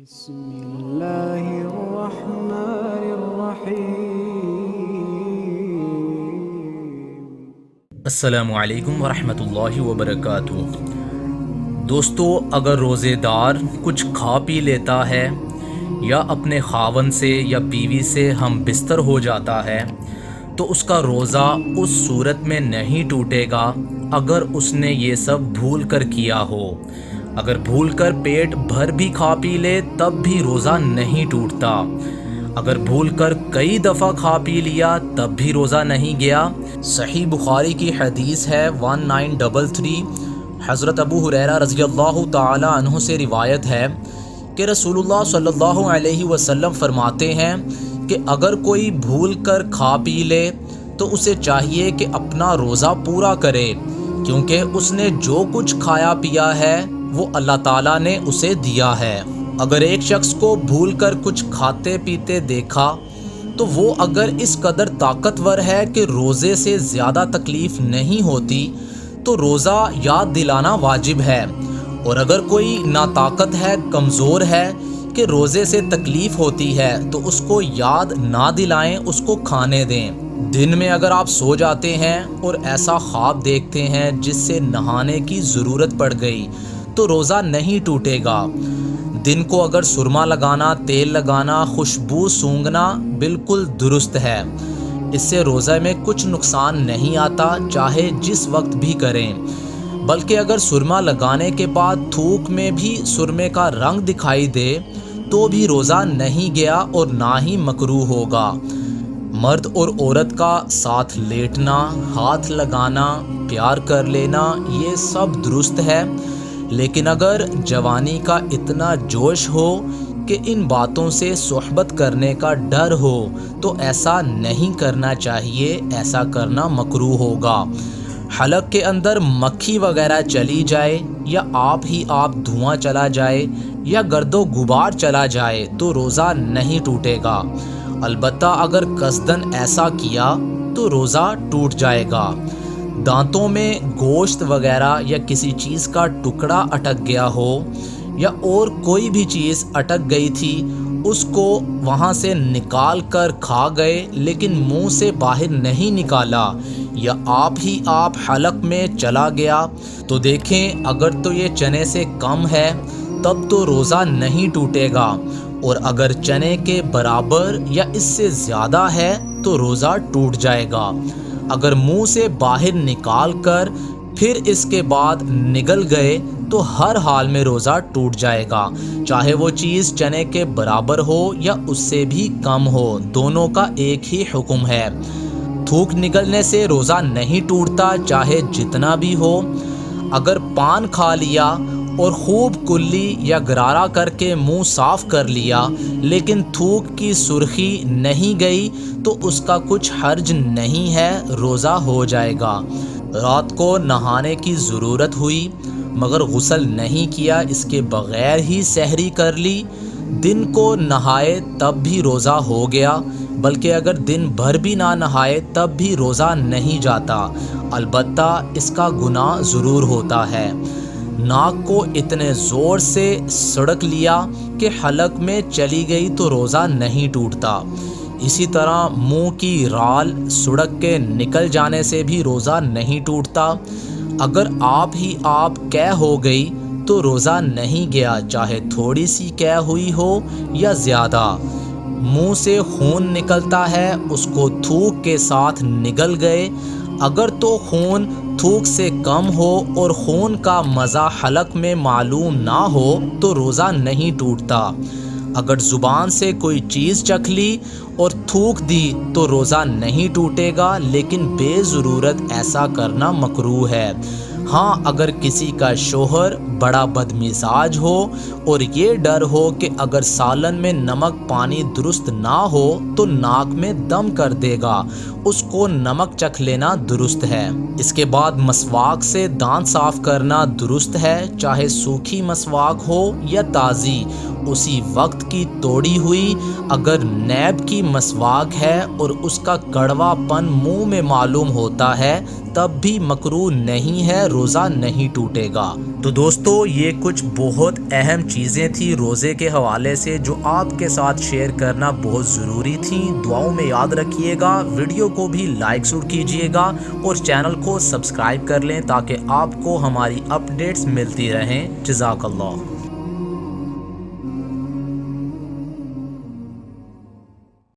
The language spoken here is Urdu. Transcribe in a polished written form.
بسم اللہ الرحمن الرحیم۔ السلام علیکم ورحمۃ اللہ وبرکاتہ۔ دوستو، اگر روزے دار کچھ کھا پی لیتا ہے یا اپنے خاوند سے یا بیوی سے ہم بستر ہو جاتا ہے تو اس کا روزہ اس صورت میں نہیں ٹوٹے گا اگر اس نے یہ سب بھول کر کیا ہو۔ اگر بھول کر پیٹ بھر بھی کھا پی لے تب بھی روزہ نہیں ٹوٹتا۔ اگر بھول کر کئی دفعہ کھا پی لیا تب بھی روزہ نہیں گیا۔ صحیح بخاری کی حدیث ہے 1933، حضرت ابو ہریرہ رضی اللہ تعالی عنہ سے روایت ہے کہ رسول اللہ صلی اللہ علیہ وسلم فرماتے ہیں کہ اگر کوئی بھول کر کھا پی لے تو اسے چاہیے کہ اپنا روزہ پورا کرے، کیونکہ اس نے جو کچھ کھایا پیا ہے وہ اللہ تعالیٰ نے اسے دیا ہے۔ اگر ایک شخص کو بھول کر کچھ کھاتے پیتے دیکھا تو وہ اگر اس قدر طاقتور ہے کہ روزے سے زیادہ تکلیف نہیں ہوتی تو روزہ یاد دلانا واجب ہے، اور اگر کوئی ناطاقت ہے، کمزور ہے کہ روزے سے تکلیف ہوتی ہے تو اس کو یاد نہ دلائیں، اس کو کھانے دیں۔ دن میں اگر آپ سو جاتے ہیں اور ایسا خواب دیکھتے ہیں جس سے نہانے کی ضرورت پڑ گئی تو روزہ نہیں ٹوٹے گا۔ دن کو اگر سرما لگانا، تیل لگانا، خوشبو سونگھنا بالکل درست ہے، اس سے روزہ میں کچھ نقصان نہیں آتا، چاہے جس وقت بھی کریں۔ بلکہ اگر سرما لگانے کے بعد تھوک میں بھی سرمے کا رنگ دکھائی دے تو بھی روزہ نہیں گیا اور نہ ہی مکروہ ہوگا۔ مرد اور عورت کا ساتھ لیٹنا، ہاتھ لگانا، پیار کر لینا، یہ سب درست ہے، لیکن اگر جوانی کا اتنا جوش ہو کہ ان باتوں سے صحبت کرنے کا ڈر ہو تو ایسا نہیں کرنا چاہیے، ایسا کرنا مکروہ ہوگا۔ حلق کے اندر مکھی وغیرہ چلی جائے یا آپ ہی آپ دھواں چلا جائے یا گرد و غبار چلا جائے تو روزہ نہیں ٹوٹے گا، البتہ اگر قصدن ایسا کیا تو روزہ ٹوٹ جائے گا۔ دانتوں میں گوشت وغیرہ یا کسی چیز کا ٹکڑا اٹک گیا ہو یا اور کوئی بھی چیز اٹک گئی تھی، اس کو وہاں سے نکال کر کھا گئے لیکن منہ سے باہر نہیں نکالا، یا آپ ہی آپ حلق میں چلا گیا تو دیکھیں اگر تو یہ چنے سے کم ہے تب تو روزہ نہیں ٹوٹے گا، اور اگر چنے کے برابر یا اس سے زیادہ ہے تو روزہ ٹوٹ جائے گا۔ اگر منہ سے باہر نکال کر پھر اس کے بعد نگل گئے تو ہر حال میں روزہ ٹوٹ جائے گا، چاہے وہ چیز چنے کے برابر ہو یا اس سے بھی کم ہو، دونوں کا ایک ہی حکم ہے۔ تھوک نگلنے سے روزہ نہیں ٹوٹتا، چاہے جتنا بھی ہو۔ اگر پان کھا لیا اور خوب کلی یا گرارا کر کے منہ صاف کر لیا لیکن تھوک کی سرخی نہیں گئی تو اس کا کچھ حرج نہیں ہے، روزہ ہو جائے گا۔ رات کو نہانے کی ضرورت ہوئی مگر غسل نہیں کیا، اس کے بغیر ہی سحری کر لی، دن کو نہائے تب بھی روزہ ہو گیا، بلکہ اگر دن بھر بھی نہ نہائے تب بھی روزہ نہیں جاتا، البتہ اس کا گناہ ضرور ہوتا ہے۔ ناک کو اتنے زور سے سڑک لیا کہ حلق میں چلی گئی تو روزہ نہیں ٹوٹتا۔ اسی طرح منہ کی رال سڑک کے نکل جانے سے بھی روزہ نہیں ٹوٹتا۔ اگر آپ ہی آپ قے ہو گئی تو روزہ نہیں گیا، چاہے تھوڑی سی قے ہوئی ہو یا زیادہ۔ منہ سے خون نکلتا ہے، اس کو تھوک کے ساتھ نگل گئے، اگر تو خون تھوک سے کم ہو اور خون کا مزہ حلق میں معلوم نہ ہو تو روزہ نہیں ٹوٹتا۔ اگر زبان سے کوئی چیز چکھ لی اور تھوک دی تو روزہ نہیں ٹوٹے گا، لیکن بے ضرورت ایسا کرنا مکروہ ہے۔ ہاں، اگر کسی کا شوہر بڑا بدمزاج ہو اور یہ ڈر ہو کہ اگر سالن میں نمک پانی درست نہ ہو تو ناک میں دم کر دے گا، اس کو نمک چکھ لینا درست ہے۔ اس کے بعد مسواک سے دانت صاف کرنا درست ہے، چاہے سوکھی مسواک ہو یا تازی، اسی وقت کی توڑی ہوئی۔ اگر نیب کی مسواک ہے اور اس کا کڑوا پن منہ میں معلوم ہوتا ہے تب بھی مکروہ نہیں ہے، روزہ نہیں ٹوٹے گا۔ تو دوستو یہ کچھ بہت اہم چیزیں تھیں روزے کے حوالے سے جو آپ کے ساتھ شیئر کرنا بہت ضروری تھی۔ دعاؤں میں یاد رکھیے گا، ویڈیو کو بھی لائک ضرور کیجیے گا اور چینل کو سبسکرائب کر لیں تاکہ آپ کو ہماری اپڈیٹس ملتی رہیں۔ جزاک اللہ۔